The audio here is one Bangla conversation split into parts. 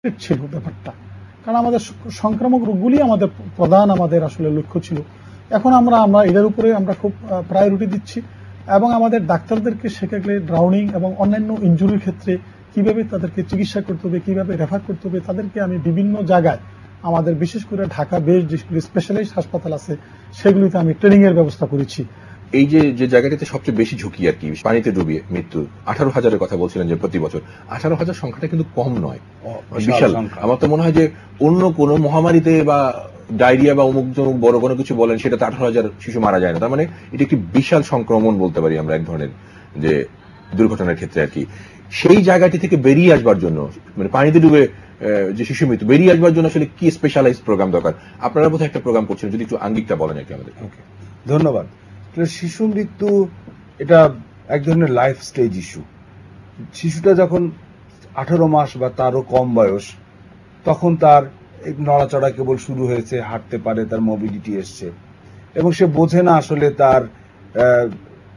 ছিল ব্যাপারটা, কারণ আমাদের সংক্রামক রোগগুলি আমাদের প্রধান আমাদের আসলে লক্ষ্য ছিল। এখন আমরা এটার উপরে আমরা খুব প্রায়োরিটি দিচ্ছি এবং আমাদের ডাক্তারদেরকে শেখালে ড্রাউনিং এবং অন্যান্য ইনজুরির ক্ষেত্রে কিভাবে তাদেরকে চিকিৎসা করতে হবে, কিভাবে রেফার করতে হবে, তাদেরকে আমি বিভিন্ন জায়গায় আমাদের বিশেষ করে ঢাকা বেশ যেগুলি স্পেশালাইজড হাসপাতাল আছে সেগুলিতে আমি ট্রেনিং এর ব্যবস্থা করেছি। এই যে জায়গাটিতে সবচেয়ে বেশি ঝুঁকি আর কি পানিতে ডুবিয়ে মৃত্যু 18,000-এর কথা বলছিলেন যে প্রতি বছর 18,000 সংখ্যাটা কিন্তু কম নয়, বিশাল। আমার তো মনে হয় যে অন্য কোনো মহামারীতে বা ডায়রিয়া বা অমুক জমুক বড় কোনো কিছু বলেন সেটাতে 18,000 শিশু মারা যায় না। তার মানে এটা একটি বিশাল সংক্রমণ বলতে পারি আমরা এক ধরনের যে দুর্ঘটনার ক্ষেত্রে আর কি। সেই জায়গাটি থেকে বেরিয়ে আসবার জন্য মানে পানিতে ডুবে যে শিশু মৃত্যু বেরিয়ে আসবার জন্য আসলে কি স্পেশালাইজড প্রোগ্রাম দরকার? আপনারা বোধহয় একটা প্রোগ্রাম করছেন, যদি একটু আঙ্গিকটা বলেন আর কি আমাদের। ধন্যবাদ। শিশু মৃত্যু এটা এক ধরনের লাইফ স্টেজ ইস্যু। শিশুটা যখন 18 মাস বা তারও কম বয়স, তখন তার নড়াচড়া কেবল শুরু হয়েছে, হাঁটতে পারে, তার মোবিলিটি এসছে এবং সে বোঝে না আসলে তার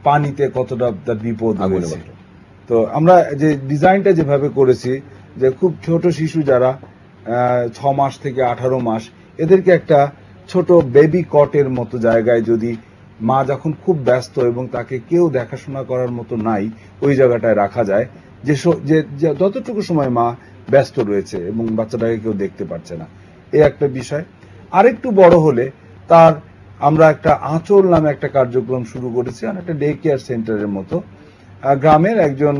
পানিতে কতটা তার বিপদ হয়েছে। তো আমরা যে ডিজাইনটা যেভাবে করেছি যে খুব ছোট শিশু যারা 6 মাস থেকে 18 মাস, এদেরকে একটা ছোট বেবি কটের মতো জায়গায় যদি মা যখন খুব ব্যস্ত এবং তাকে কেউ দেখাশোনা করার মতো নাই ওই জায়গাটায় রাখা যায়, যে যতটুকু সময় মা ব্যস্ত রয়েছে এবং বাচ্চাটাকে কেউ দেখতে পাচ্ছে না, এই একটা বিষয়। আরেকটু বড় হলে তার আমরা একটা আঁচল নামে একটা কার্যক্রম শুরু করেছি, আর একটা ডে কেয়ার সেন্টারের মতো। গ্রামের একজন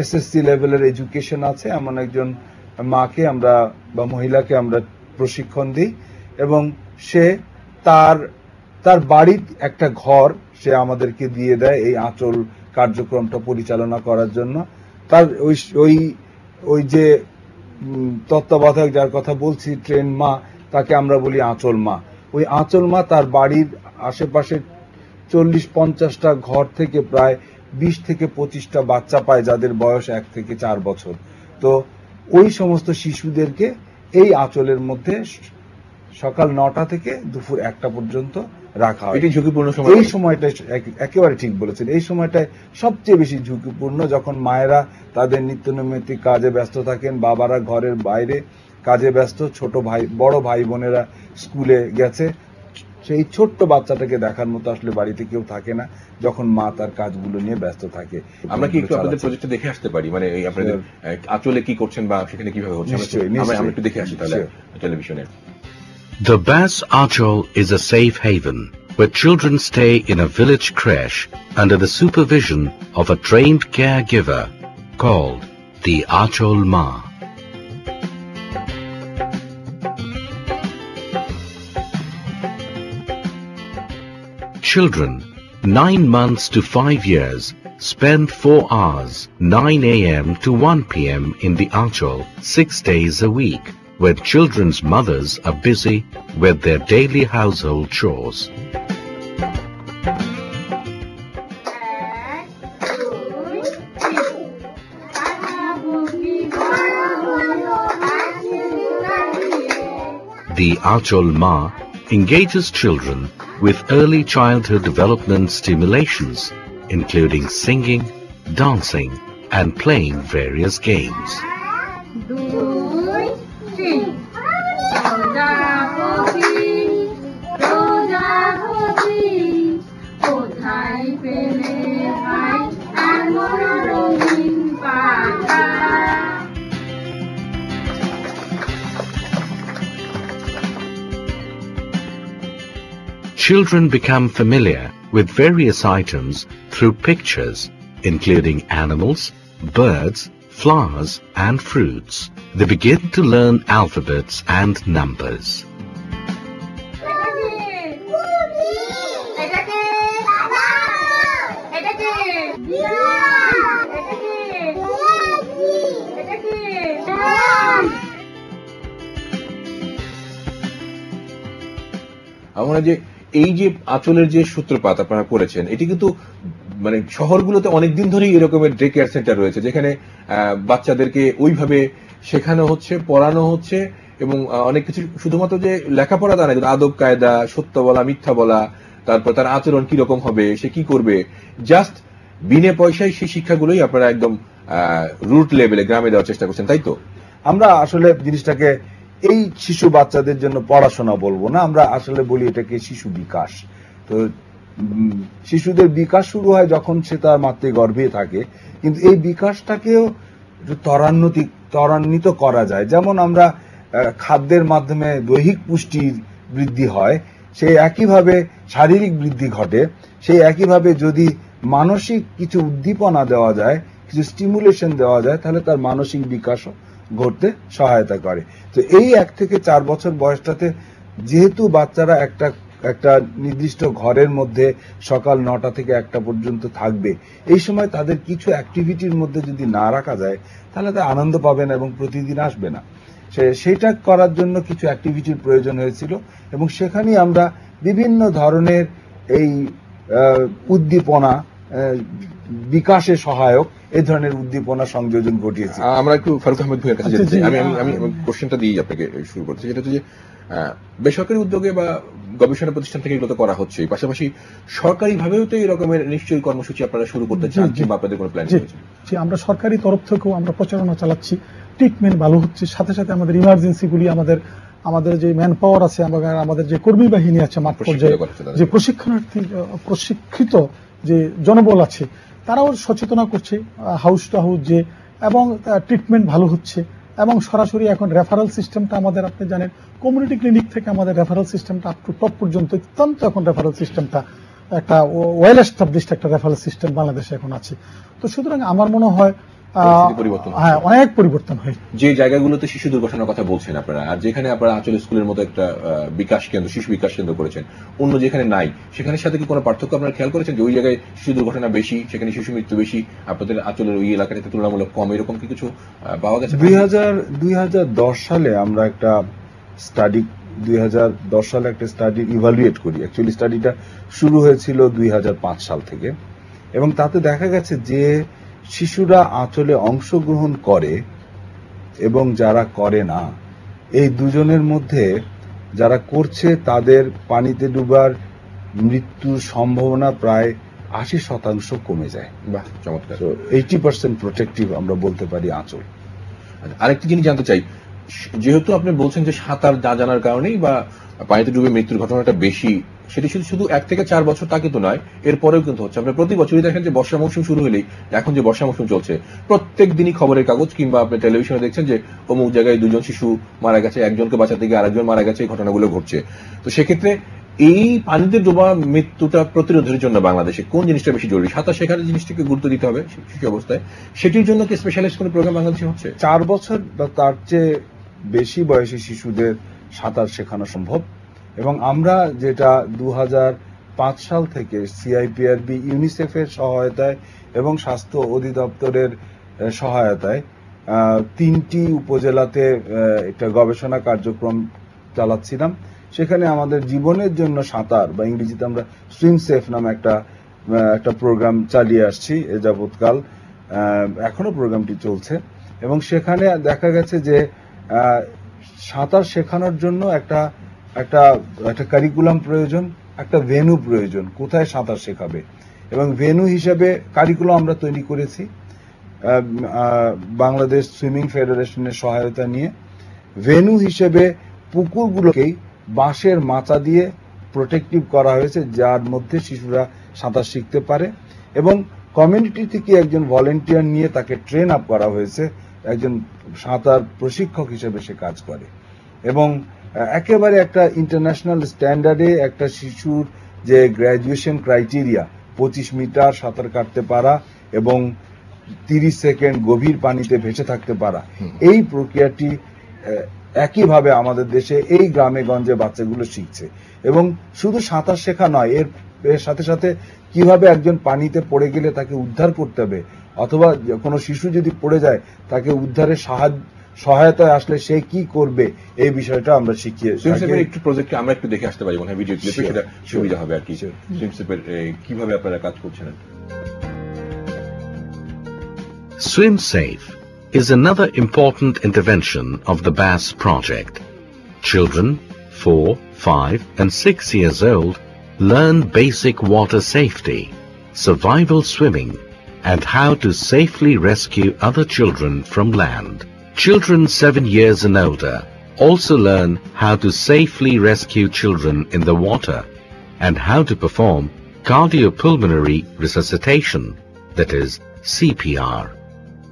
এসএসসি লেভেলের এডুকেশন আছে এমন একজন মাকে আমরা বা মহিলাকে আমরা প্রশিক্ষণ দিই এবং সে তার বাড়ির একটা ঘর সে আমাদেরকে দিয়ে দেয় এই আঁচল কার্যক্রমটা পরিচালনা করার জন্য। তার ওই যে তত্ত্বাবধায়ক যার কথা বলছি, ট্রেন মা, তাকে আমরা বলি আঁচল মা। ওই আঁচল মা তার বাড়ির আশেপাশে 40-50টা ঘর থেকে প্রায় 20 থেকে 25টা বাচ্চা পায় যাদের বয়স 1 থেকে 4 বছর। তো ওই সমস্ত শিশুদেরকে এই আঁচলের মধ্যে সকাল 9টা থেকে দুপুর 1টা পর্যন্ত রাখা হয়। ঝুঁকিপূর্ণ সময়। এই সময়টা একেবারে ঠিক বলেছেন, এই সময়টায় সবচেয়ে বেশি ঝুঁকিপূর্ণ, যখন মায়েরা তাদের নিত্যনৈমিত্তিক কাজে ব্যস্ত থাকেন, বাবারা ঘরের বাইরে কাজে ব্যস্ত, ছোট ভাই বড় ভাই বোনেরা স্কুলে গেছে, সেই ছোট্ট বাচ্চাটাকে দেখার মতো আসলে বাড়িতে কেউ থাকে না যখন মা তার কাজগুলো নিয়ে ব্যস্ত থাকে। আমরা কি একটু আপনাদের প্রজেক্টে দেখে আসতে পারি, মানে এই আপনাদের আঁচলে কি করছেন বা সেখানে কিভাবে হচ্ছে? আমরা একটু দেখে আসি তাহলে টেলিভিশনে। The Bass Achol is a safe haven where children stay in a village creche under the supervision of a trained caregiver called the Achol Ma. Children 9 months to 5 years spend 4 hours 9 a.m. to 1 p.m. in the Achol 6 days a week, where children's mothers are busy with their daily household chores. The Achol Ma engages children with early childhood development stimulations, including singing, dancing, and playing various games. Children become familiar with various items through pictures, including animals, birds, flowers, and fruits. They begin to learn alphabets and numbers. আমরা যে এই যে আঁচলের যে সূত্রপাত আপনারা করেছেন, এটি কিন্তু মানে শহরগুলোতে অনেকদিন ধরেই এরকমের ডে কেয়ার সেন্টার রয়েছে যেখানে বাচ্চাদেরকে ওইভাবে শেখানো হচ্ছে, পড়ানো হচ্ছে এবং অনেক কিছু শুধুমাত্র যে লেখাপড়া তা না, আদব কায়দা, সত্য বলা, মিথ্যা বলা, তারপর তার আচরণ কিরকম হবে, সে কি করবে, জাস্ট বিনে পয়সায় সেই শিক্ষাগুলোই আপনারা একদম রুট লেভেলে গ্রামে দেওয়ার চেষ্টা করছেন, তাই তো? আমরা আসলে জিনিসটাকে এই শিশু বাচ্চাদের জন্য পড়াশোনা বলবো না, আমরা আসলে বলি এটাকে শিশু বিকাশ। তো শিশুদের বিকাশ শুরু হয় যখন সে তার মাতৃগর্ভে থাকে, কিন্তু এই বিকাশটাকেও ত্বরান্বিত করা যায়। যেমন আমরা খাদ্যের মাধ্যমে দৈহিক পুষ্টির বৃদ্ধি হয়, সেই একইভাবে শারীরিক বৃদ্ধি ঘটে। সেই একইভাবে যদি মানসিক কিছু উদ্দীপনা দেওয়া যায়, কিছু স্টিমুলেশন দেওয়া যায়, তাহলে তার মানসিক বিকাশও ঘটতে সহায়তা করে। তো এই 1 থেকে 4 বছর বয়সটাতে যেহেতু বাচ্চারা একটা নির্দিষ্ট ঘরের মধ্যে সকাল 9টা থেকে 1টা পর্যন্ত থাকবে, এই সময় তাদের কিছু অ্যাক্টিভিটির মধ্যে যদি না রাখা যায়, তাহলে তারা আনন্দ পাবে না এবং প্রতিদিন আসবে না। সেইটা করার জন্য কিছু অ্যাক্টিভিটির প্রয়োজন হয়েছিল, এবং সেখানেই আমরা বিভিন্ন ধরনের এই উদ্দীপনা বিকাশে সহায়ক এই ধরনের উদ্দীপনা সংযোজন ঘটিয়েছি। আমরা একটু ফারুক আহমেদ ভাইয়ের কাছে যেতে চাই। আমি কোশ্চেনটা দিই আপনাকে শুরু করতে, যেটা হচ্ছে যে বেসরকারি উদ্যোগে বা গবেষণা প্রতিষ্ঠান থেকে এগুলো তো করা হচ্ছে, পাশাপাশি সরকারি ভাবেও তো এই রকমের নিশ্চয়ই কর্মসূচি আপনারা শুরু করতে চাচ্ছেন বা আপনাদের কোনো প্ল্যান রয়েছে? আমরা সরকারি তরফ থেকেও আমরা প্রচারণা চালাচ্ছি, ট্রিটমেন্ট ভালো হচ্ছে। সাথে সাথে আমাদের ইমার্জেন্সি গুলি, আমাদের যে ম্যান পাওয়ার আছে, আমাদের যে কর্মী বাহিনী আছে মাঠ পর্যায়ে, যে প্রশিক্ষিত যে জনবল আছে, তারাও সচেতনা করছে হাউস টু হাউস যে, এবং ট্রিটমেন্ট ভালো হচ্ছে। এবং সরাসরি এখন রেফারেল সিস্টেমটা আমাদের, আপনি জানেন, কমিউনিটি ক্লিনিক থেকে আমাদের রেফারেল সিস্টেমটা আপ টু টপ পর্যন্ত অত্যন্ত এখন রেফারেল সিস্টেমটা একটা ওয়েল এস্টাবলিশড একটা রেফারেল সিস্টেম বাংলাদেশে এখন আছে। তো সুতরাং আমার মনে হয় অনেক পরিবর্তন হয়। যে জায়গাগুলোতে শিশু দুর্ঘটনার কথা বলছেন আপনারা, আর যেখানে আপনারা আঁচল স্কুলের মতো একটা বিকাশ কেন্দ্র, শিশু বিকাশ কেন্দ্র করেছেন, অন্য যেখানে নাই, সেখানের সাথে কি কোনো পার্থক্য আপনারা খেয়াল করেছেন? যে ওই জায়গায় শিশু দুর্ঘটনা বেশি, সেখানে শিশু মৃত্যু বেশি, আপনাদের আঁচলের ওই এলাকাটাতে তুলনামূলক কম, এরকম কি কিছু পাওয়া গেছে? 2010 সালে আমরা একটা স্টাডি 2010 সালে একটা স্টাডি ইভালুয়েট করি। অ্যাকচুয়ালি স্টাডিটা শুরু হয়েছিল 2005 সাল থেকে, এবং তাতে দেখা গেছে যে শিশুরা আঁচলে অংশগ্রহণ করে এবং যারা করে না, এই দুজনের মধ্যে যারা করছে তাদের পানিতে ডুবার মৃত্যুর সম্ভাবনা প্রায় 80% কমে যায়। বাহ, চমৎকার। 80% প্রোটেক্টিভ আমরা বলতে পারি আঁচল। আরেকটি জিনিস জানতে চাই, যেহেতু আপনি বলছেন যে সাঁতার না জানার কারণেই বা পানিতে ডুবে মৃত্যুর ঘটনাটা বেশি, সেটি শুধু 1 থেকে 4 বছর তা কিন্তু নয়, এরপরেও কিন্তু হচ্ছে। আপনি প্রতি বছরই দেখেন যে বর্ষা মৌসুম শুরু হলেই, এখন যে বর্ষা মৌসুম চলছে, প্রত্যেক দিনই খবরের কাগজ কিংবা আপনি টেলিভিশনে দেখছেন যে অমুক জায়গায় 2জন শিশু মারা গেছে, একজনকে বাঁচাতে গিয়ে আরেকজন মারা গেছে, এই ঘটনাগুলো ঘটছে। তো সেক্ষেত্রে এই পানিতে ডোবা মৃত্যুটা প্রতিরোধের জন্য বাংলাদেশে কোন জিনিসটা বেশি জরুরি? সাঁতার শেখার জিনিসটাকে গুরুত্ব দিতে হবে শিশু অবস্থায়, সেটির জন্য কি স্পেশালাইজড কোনো প্রোগ্রাম বাংলাদেশে হচ্ছে? 4 বছর বা তার চেয়ে বেশি বয়সী শিশুদের সাঁতার শেখানো সম্ভব, এবং আমরা যেটা 2005 সাল থেকে সিআইপিআরবি, ইউনিসেফের সহায়তায় এবং স্বাস্থ্য অধিদপ্তরের সহায়তায় 3টি উপজেলাতে একটা গবেষণা কার্যক্রম চালাচ্ছিলাম। সেখানে আমাদের জীবনের জন্য সাঁতার, বা ইংরেজিতে আমরা সুইম সেফ নামে একটা প্রোগ্রাম চালিয়ে আসছি এ যাবৎকাল। এখনো প্রোগ্রামটি চলছে, এবং সেখানে দেখা গেছে যে সাঁতার শেখানোর জন্য একটা কারিকুলাম প্রয়োজন, একটা ভেন্যু প্রয়োজন, কোথায় সাঁতার শেখাবে। এবং ভেন্যু হিসেবে কারিকুলাম আমরা তৈরি করেছি বাংলাদেশ সুইমিং ফেডারেশনের সহায়তা নিয়ে। ভেন্যু হিসেবে পুকুরগুলোকেই বাঁশের মাচা দিয়ে প্রোটেক্টিভ করা হয়েছে, যার মধ্যে শিশুরা সাঁতার শিখতে পারে, এবং কমিউনিটি থেকে একজন ভলেন্টিয়ার নিয়ে তাকে ট্রেন আপ করা হয়েছে, একজন সাঁতার প্রশিক্ষক হিসেবে সে কাজ করে। এবং একেবারে একটা ইন্টারন্যাশনাল স্ট্যান্ডার্ডে একটা শিশুর যে গ্র্যাজুয়েশন ক্রাইটেরিয়া, 25 মিটার সাঁতার কাটতে পারা এবং 30 সেকেন্ড গভীর পানিতে ভেসে থাকতে পারা, এই প্রক্রিয়াটি একইভাবে আমাদের দেশে এই গ্রামে গঞ্জে বাচ্চাগুলো শিখছে। এবং শুধু সাঁতার শেখা নয়, এর সাথে সাথে কিভাবে একজন পানিতে পড়ে গেলে তাকে উদ্ধার করতে হবে, অথবা কোনো শিশু যদি পড়ে যায় তাকে উদ্ধারের সহায়তায় আসলে সে কি করবে, এই বিষয়টা আমরা শিখিয়ে। একটু প্রজেক্টে আমরা একটু দেখে আসতে পারি মনে হয়, ভিডিও ক্লিপে, সেটা সুবিধা হবে আর কি। কিভাবে আপনারা কাজ করছেন? Swim Safe is another important intervention of the BASS project. Children 4, 5 and 6 years old learn basic water safety, survival swimming, and how to safely rescue other children from land. Children 7 years and older also learn how to safely rescue children in the water and how to perform cardiopulmonary resuscitation, that is CPR.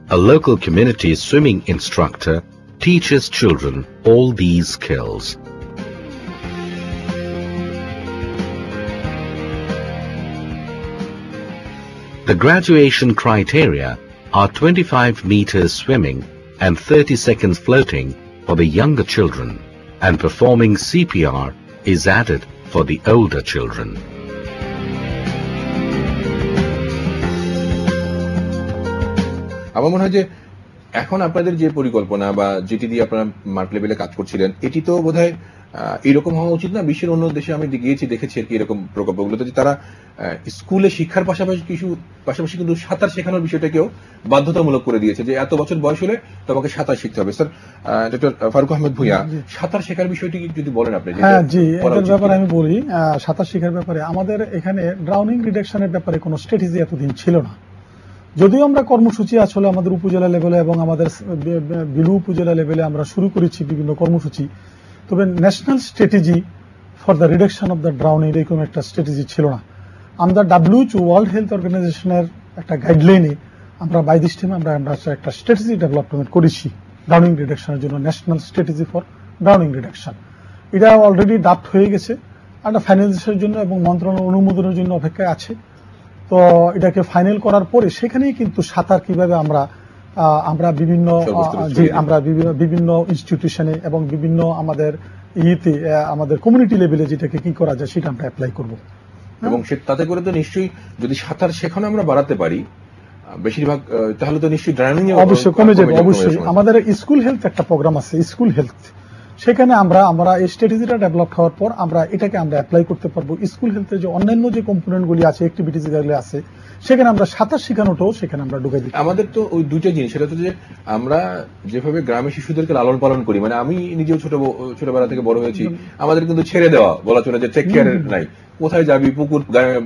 A local community swimming instructor teaches children all these skills. The graduation criteria are 25 meters swimming and 30 seconds floating for the younger children, and performing CPR is added for the older children. আমার মনে হয় যে এখন আপনাদের যে পরিকল্পনা বা যেটি দিয়ে আপনারা মার্ক লেভেলে কাজ করছিলেন, এটি তো বোধহয় এরকম হওয়া উচিত না। বিশ্বের অন্য দেশে আমি গিয়েছি, দেখেছি আর কি এরকম প্রকল্পগুলোতে যে তারা স্কুলে শিক্ষার পাশাপাশি কিন্তু সাঁতার শেখানোর বিষয়টাকেও বাধ্যতামূলক করে দিয়েছে, যে এত বছর বয়স হলে তোমাকে সাঁতার শিখতে হবে। স্যার, ডক্টর ফারুক আহমেদ ভূঁইয়া, সাঁতার শেখার বিষয়টি যদি বলেন আপনি। হ্যাঁ জি, এটার ব্যাপারে আমি বলি। সাঁতার শেখার ব্যাপারে আমাদের এখানে ড্রাউনিং রিডাকশনের ব্যাপারে কোনো স্ট্র্যাটেজি এতদিন ছিল না। যদিও আমরা কর্মসূচি আসলে আমাদের উপজেলা লেভেলে এবং আমাদের বিলু উপজেলা লেভেলে আমরা শুরু করেছি বিভিন্ন কর্মসূচি, তবে national strategy for the reduction of the drowning এরকম একটা স্ট্র্যাটেজি ছিল না। আমরা WHO ওয়ার্ল্ড হেলথ অর্গানাইজেশনের একটা গাইডলাইনে আমরা বাই দিস টাইম আমরা একটা স্ট্র্যাটেজি ডেভেলপমেন্ট করেছি ড্রাউনিং রিডাকশনের জন্য, national strategy for drowning reduction. এটা অলরেডি ড্রাফট হয়ে গেছে, একটা ফাইনালাইজেশনের জন্য এবং মন্ত্রণালয় অনুমোদনের জন্য অপেক্ষায় আছে। তো এটাকে ফাইনাল করার পরে সেখানেই কিন্তু সাঁতার কিভাবে আমরা বিভিন্ন ইনস্টিটিউশনে এবং বিভিন্ন আমাদের আমাদের কমিউনিটি লেভেলে যেটাকে কি করা যায় সেটা আমরা অ্যাপ্লাই করব। এবং তাতে করে তো নিশ্চয়ই যদি সাঁতার শেখানো আমরা বাড়াতে পারি বেশিরভাগ, তাহলে তো নিশ্চয়ই ড্রাউনিং অবশ্যই কমে যাবে। অবশ্যই আমাদের স্কুল হেলথ একটা প্রোগ্রাম আছে, স্কুল হেলথ, সেখানে আমরা এই স্ট্র্যাটেজিটা ডেভেলপ হওয়ার পর আমরা এটাকে আমরা অ্যাপ্লাই করতে পারবো। স্কুল হেলথের যে অন্যান্য যে কম্পোনেন্টগুলি আছে, অ্যাক্টিভিটিস যেগুলো আছে, সেখানে আমরা সাঁতার শেখানোটাও সেখানে আমরা ঢুকাই দিই। আমাদের তো ওই দুইটা জিনিস, সেটা হচ্ছে যে আমরা যেভাবে গ্রামে শিশুদেরকে লালন পালন করি, মানে আমি নিজেও ছোটবেলা থেকে বড় হয়েছি, আমাদের কিন্তু ছেড়ে দেওয়া বলা চলে যে টেক কেয়ারের নাই। কোথায় যাবি, পুকুর,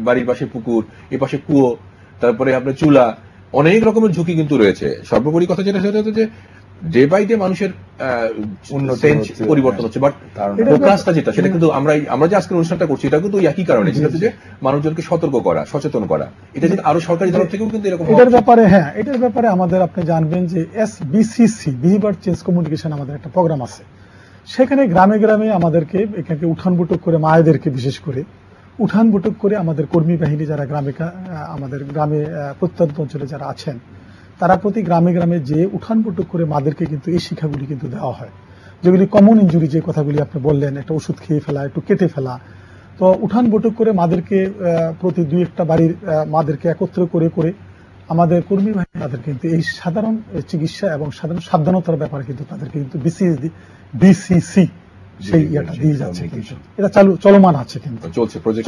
বাড়ির পাশে পুকুর, এ পাশে কুয়ো, তারপরে আপনার চুলা, অনেক রকমের ঝুঁকি কিন্তু রয়েছে। সর্বোপরি কথা যেটা সেটা হচ্ছে যে ডে বাই ডে মানুষের পরিবর্তন হচ্ছে, বাট ফোকাসটা যেটা সেটা কিন্তু আমরা যে আজকের অনুষ্ঠানটা করছি এটা কিন্তু একই কারণে, সেটা হচ্ছে যে মানুষজনকে সতর্ক করা, সচেতন করা। এটা কিন্তু আরো সরকারি তরফ থেকেও কিন্তু এরকম এটার ব্যাপারে আমাদের আপনি জানবেন যে SBCC বিহেভিয়ার চেঞ্জ কমিউনিকেশন আমাদের একটা প্রোগ্রাম আছে। সেখানে গ্রামে গ্রামে আমাদেরকে এখানে উঠান বৈঠক করে মায়েদেরকে বিশেষ করে উঠান বৈঠক করে আমাদের কর্মী বাহিনী যারা আমাদের গ্রামে প্রত্যন্ত অঞ্চলে যারা আছেন তারা প্রতি গ্রামে গ্রামে যে উঠান বৈঠক করে মাদেরকে কিন্তু এই শিক্ষাগুলি কিন্তু দেওয়া হয়, যেগুলি কমন ইনজুরি যে কথাগুলি আপনি বললেন, একটা ওষুধ খেয়ে ফেলা, একটু কেটে ফেলা। তো উঠান বৈঠক করে মাদেরকে প্রতি 2-1টা বাড়ির মাদেরকে একত্র করে করে আমাদের কর্মী বাহিনী তাদের কিন্তু এই সাধারণ চিকিৎসা এবং সাধারণ সাবধানতার ব্যাপারে কিন্তু তাদেরকে কিন্তু BCC সেই ইয়েটা দিয়ে যাচ্ছে, এটা চলমান আছে, কিন্তু চলছে প্রজেক্ট।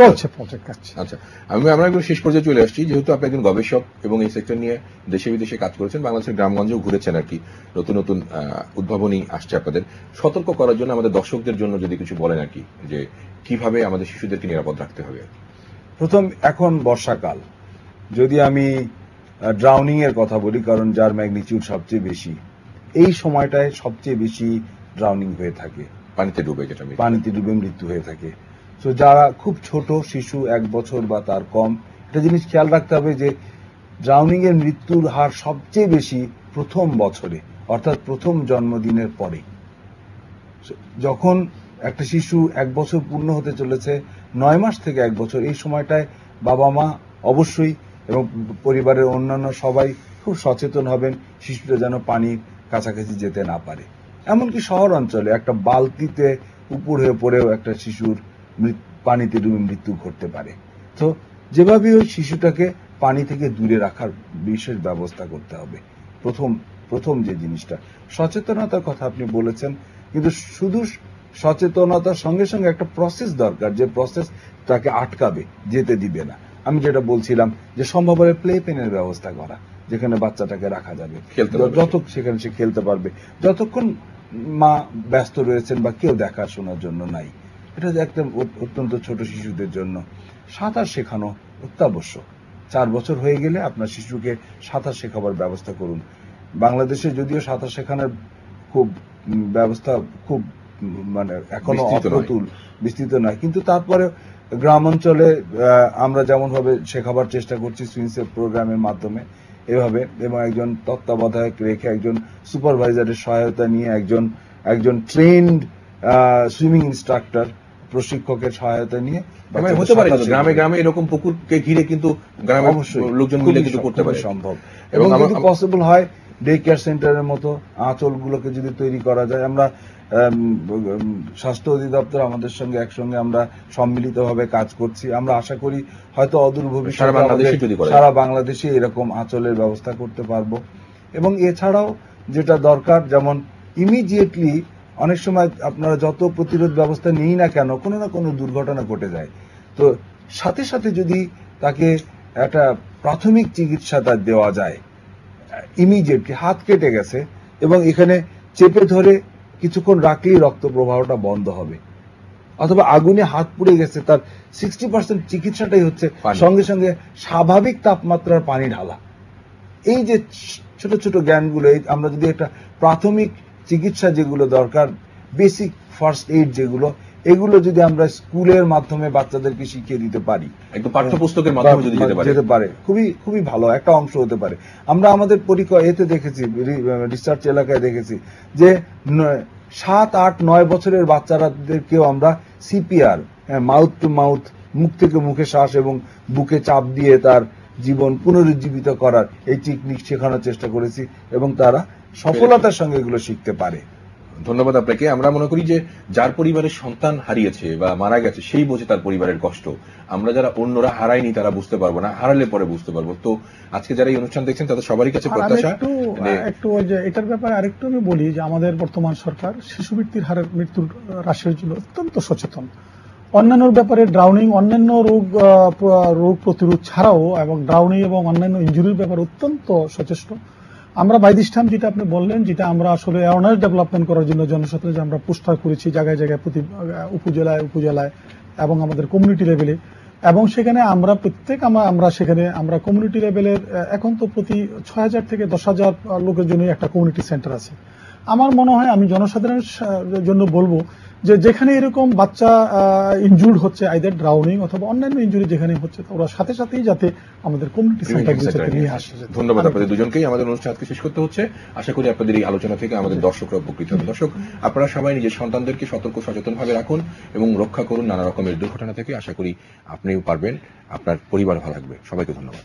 আচ্ছা, আমরা একদম শেষ পর্যায়ে চলে আসছি। যেহেতু আপনি একজন গবেষক এবং এই সেক্টর নিয়ে দেশে বিদেশে কাজ করেছেন, বাংলাদেশের গ্রামগঞ্জেও ঘুরেছেন আর কি, নতুন নতুন উদ্ভাবনী আসছে আপনাদের। সতর্ক করার জন্য আমাদের দর্শকদের জন্য যদি কিছু বলেন আর কি, যে কিভাবে আমাদের শিশুদেরকে নিরাপদ রাখতে হবে। প্রথম, এখন বর্ষাকাল, যদি আমি ড্রাউনিং এর কথা বলি, কারণ যার ম্যাগনিটিউড সবচেয়ে বেশি, এই সময়টায় সবচেয়ে বেশি ড্রাউনিং হয়ে থাকে, পানিতে ডুবে মৃত্যু হয়ে থাকে। তো যারা খুব ছোট শিশু, 1 বছর বা তার কম, একটা জিনিস খেয়াল রাখতে হবে যে ড্রাউনিং এর মৃত্যুর হার সবচেয়ে বেশি প্রথম বছরে, অর্থাৎ প্রথম জন্মদিনের পরে। যখন একটা শিশু 1 বছর পূর্ণ হতে চলেছে, 9 মাস থেকে 1 বছর, এই সময়টায় বাবা মা অবশ্যই এবং পরিবারের অন্যান্য সবাই খুব সচেতন হবেন শিশুটা যেন পানির কাছাকাছি যেতে না পারে। এমনকি শহর অঞ্চলে একটা বালতিতে উপর হয়ে পড়েও একটা শিশুর পানিতে ডুবে মৃত্যু ঘটতে পারে। তো যেভাবে ওই শিশুটাকে পানি থেকে দূরে রাখার বিশেষ ব্যবস্থা করতে হবে। প্রথম যে জিনিসটা, সচেতনতার কথা আপনি বলেছেন, কিন্তু শুধু সচেতনতার সঙ্গে সঙ্গে একটা প্রসেস দরকার, যে প্রসেস তাকে আটকাবে, যেতে দিবে না। আমি যেটা বলছিলাম যে সম্ভব হলে প্লে পেনের ব্যবস্থা করা, যেখানে বাচ্চাটাকে রাখা যাবে, সেখানে সে খেলতে পারবে যতক্ষণ মা ব্যস্ত রয়েছেন বা কেউ দেখাশোনার জন্য নাই। এটা একটা অত্যন্ত ছোট শিশুদের জন্য সাঁতার শেখানো অত্যাবশ্যক। 4 বছর হয়ে গেলে আপনার শিশুকে সাঁতার শেখাবার ব্যবস্থা করুন। বাংলাদেশে যদিও সাঁতার শেখানোর খুব ব্যবস্থা খুব মানে এখনো অপ্রতুল, বিস্তৃত নয়, কিন্তু তারপরে গ্রাম অঞ্চলে আমরা যেমন ভাবে শেখাবার চেষ্টা করছি সুইমসেফ প্রোগ্রামের মাধ্যমে এভাবে, এবং একজন তত্ত্বাবধায়ক রেখে একজন সুপারভাইজারের সহায়তা নিয়ে একজন ট্রেন্ড সুইমিং ইনস্ট্রাক্টর প্রশিক্ষকের সহায়তা নিয়ে হতে পারে গ্রামে গ্রামে এরকম পুকুরকে ঘিরে কিন্তু গ্রামের লোকজন মিলে কিন্তু করতে পারে সম্ভব, এবং যদি পসিবল হয় ডে কেয়ার সেন্টারের মতো আঁচলগুলোকে যদি তৈরি করা যায়, আমরা স্বাস্থ্য অধিদপ্তর আমাদের সঙ্গে একসঙ্গে আমরা সম্মিলিতভাবে কাজ করছি। আমরা আশা করি হয়তো অদূর ভবিষ্যতে সারা বাংলাদেশে এরকম আঁচলের ব্যবস্থা করতে পারবো। এবং এছাড়াও যেটা দরকার, যেমন ইমিডিয়েটলি অনেক সময় আপনারা যত প্রতিরোধ ব্যবস্থা নেই না কেন কোনো না কোনো দুর্ঘটনা ঘটে যায়, তো সাথে সাথে যদি তাকে একটা প্রাথমিক চিকিৎসা তার দেওয়া যায়, ইমিডিয়েটলি হাত কেটে গেছে এবং এখানে চেপে ধরে কিছুক্ষণ রাখলেই রক্ত প্রবাহটা বন্ধ হবে, অথবা আগুনে হাত পুড়ে গেছে, তার 60% চিকিৎসাটাই হচ্ছে সঙ্গে সঙ্গে স্বাভাবিক তাপমাত্রার পানি ঢালা। এই যে ছোট ছোট জ্ঞানগুলো, আমরা যদি একটা প্রাথমিক চিকিৎসা যেগুলো দরকার, বেসিক ফার্স্ট এইড যেগুলো, এগুলো যদি আমরা স্কুলের মাধ্যমে বাচ্চাদেরকে শিখিয়ে দিতে পারি, একদম পাঠ্যপুস্তকের মাধ্যমে যদি যেতে পারে, খুবই খুবই ভালো একটা অংশ হতে পারে। আমরা আমাদের এতে দেখেছি, রিসার্চ এলাকায় দেখেছি যে 7, 8, 9 বছরের বাচ্চাদেরকেও আমরা সিপিআর, মাউথ টু মাউথ, মুখ থেকে মুখে শ্বাস এবং বুকে চাপ দিয়ে তার জীবন পুনরুজ্জীবিত করার এই টেকনিক শেখানোর চেষ্টা করেছি, এবং তারা সফলতার সঙ্গে এগুলো শিখতে পারে। ধন্যবাদ আপনাকে। আমরা মনে করি যে যার পরিবারের সন্তান হারিয়েছে বা মারা গেছে সেই বোঝে তার পরিবারের কষ্ট। আমরা যারা অন্যরা হারায়নি তারা বুঝতে পারবো না, হারালে পরে বুঝতে পারবো। তো আজকে যারা এই অনুষ্ঠান দেখছেন তাদের সবারই কাছে প্রত্যাশা একটু এটার ব্যাপারে আরেকটু আমি বলি যে আমাদের বর্তমান সরকার শিশু মৃত্যুর হ্রাসের জন্য অত্যন্ত সচেতন। অন্যান্য ব্যাপারে ড্রাউনিং, অন্যান্য রোগ প্রতিরোধ ছাড়াও এবং ড্রাউনিং এবং অন্যান্য ইনজুরির ব্যাপারে অত্যন্ত সচেষ্ট। আমরা বাই দিস টাইম, যেটা আপনি বললেন, যেটা আমরা আসলে অ্যাওয়ারনেস ডেভেলপমেন্ট করার জন্য জনসাধারণে আমরা পোস্টার করেছি জায়গায় জায়গায়, প্রতি উপজেলায় এবং আমাদের কমিউনিটি লেভেলে, এবং সেখানে আমরা আমরা কমিউনিটি লেভেলের এখন তো প্রতি 6,000 থেকে 10,000 লোকের জন্য একটা কমিউনিটি সেন্টার আছে। আমার মনে হয় আমি জনসাধারণের জন্য বলবো যে যেখানে এরকম বাচ্চা ইনজুর্ড হচ্ছে, আইদার ড্রাউনিং অথবা অন্যান্য ইনজুরি যেখানে হচ্ছে, ওরা সাথে সাথেই যাতে আমাদের কমিউনিটি সেন্টারগুলোতে নিয়ে আসে। ধন্যবাদ আপনাদের দুজনকেই। আমাদের অনুষ্ঠান আজকে শেষ করতে হচ্ছে। আশা করি আপনাদের এই আলোচনা থেকে আমাদের দর্শকরা উপকৃত হবে। দর্শক, আপনারা সবাই নিজের সন্তানদেরকে সতর্ক সচেতনভাবে রাখুন এবং রক্ষা করুন নানা রকমের দুর্ঘটনা থেকে। আশা করি আপনিও পারবেন, আপনার পরিবার ভালো থাকবে। সবাইকে ধন্যবাদ।